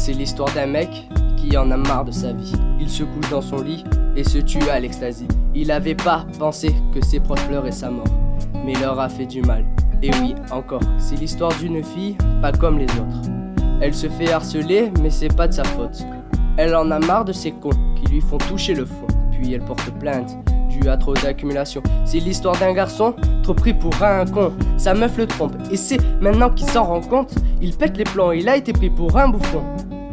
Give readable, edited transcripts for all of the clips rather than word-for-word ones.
C'est l'histoire d'un mec qui en a marre de sa vie. Il se couche dans son lit et se tue à l'extasie. Il avait pas pensé que ses proches pleuraient sa mort, mais il leur a fait du mal. Et oui, encore, c'est l'histoire d'une fille pas comme les autres. Elle se fait harceler, mais c'est pas de sa faute. Elle en a marre de ces cons qui lui font toucher le fond. Puis elle porte plainte due à trop d'accumulation. C'est l'histoire d'un garçon trop pris pour un con. Sa meuf le trompe et c'est maintenant qu'il s'en rend compte. Il pète les plombs, il a été pris pour un bouffon.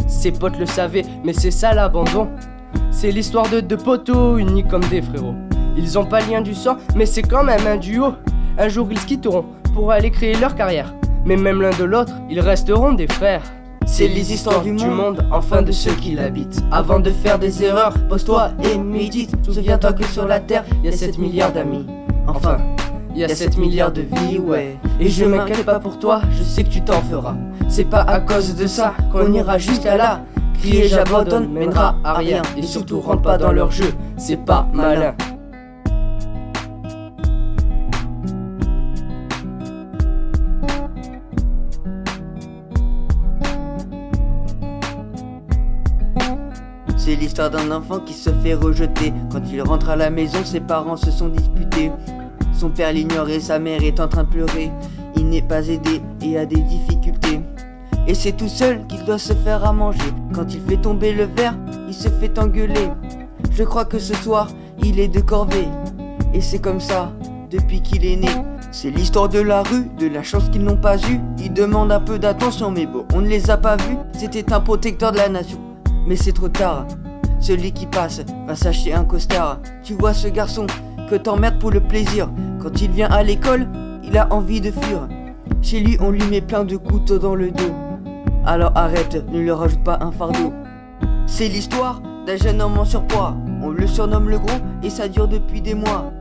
Ses potes le savaient, mais c'est ça l'abandon. C'est l'histoire de deux poteaux unis comme des frérots. Ils ont pas le lien du sang, mais c'est quand même un duo. Un jour ils se quitteront pour aller créer leur carrière, mais même l'un de l'autre, ils resteront des frères. C'est les histoires du monde, enfin de ceux qui l'habitent. Avant de faire des erreurs, pose-toi et médite. Souviens-toi que sur la terre, y a 7 milliards d'amis. Enfin, y a 7 milliards de vies, ouais. Et je m'inquiète pas pour toi, je sais que tu t'en feras. C'est pas à cause de ça qu'on ira jusqu'à là. Crier j'abandonne mènera à rien. Et surtout rentre pas dans leur jeu, c'est pas malin. C'est l'histoire d'un enfant qui se fait rejeter. Quand il rentre à la maison, ses parents se sont disputés. Son père l'ignore et sa mère est en train de pleurer. Il n'est pas aidé et a des difficultés. Et c'est tout seul qu'il doit se faire à manger. Quand il fait tomber le verre, il se fait engueuler. Je crois que ce soir, il est de corvée. Et c'est comme ça, depuis qu'il est né. C'est l'histoire de la rue, de la chance qu'ils n'ont pas eue. Ils demandent un peu d'attention, mais bon, on ne les a pas vus. C'était un protecteur de la nation. Mais c'est trop tard, celui qui passe va s'acheter un costard. Tu vois ce garçon que t'emmerdes pour le plaisir. Quand il vient à l'école, il a envie de fuir. Chez lui on lui met plein de couteaux dans le dos. Alors arrête, ne lui rajoute pas un fardeau. C'est l'histoire d'un jeune homme en surpoids. On le surnomme le gros et ça dure depuis des mois.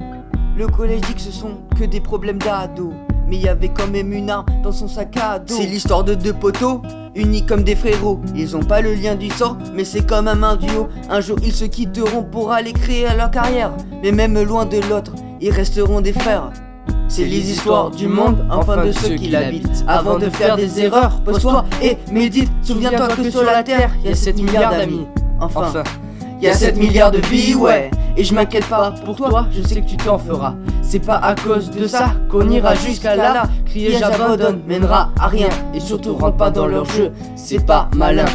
Le collège dit que ce sont que des problèmes d'ado, mais il y avait quand même une arme dans son sac à dos. C'est l'histoire de deux poteaux unis comme des frérots. Ils ont pas le lien du sang, mais c'est quand même un duo. Un jour ils se quitteront pour aller créer leur carrière, mais même loin de l'autre, ils resteront des frères. C'est les histoires du monde, enfin de ceux qui l'habitent. Avant de faire des erreurs, pose-toi et médite. Souviens-toi que sur la terre, y a 7 milliards d'amis. Enfin, y a 7 milliards de vies, ouais. Et je m'inquiète pas pour toi, je sais que tu t'en feras. C'est pas à cause de ça qu'on ira jusqu'à là. Crier j'abandonne mènera à rien. Et surtout rentre pas dans leur jeu, c'est pas malin.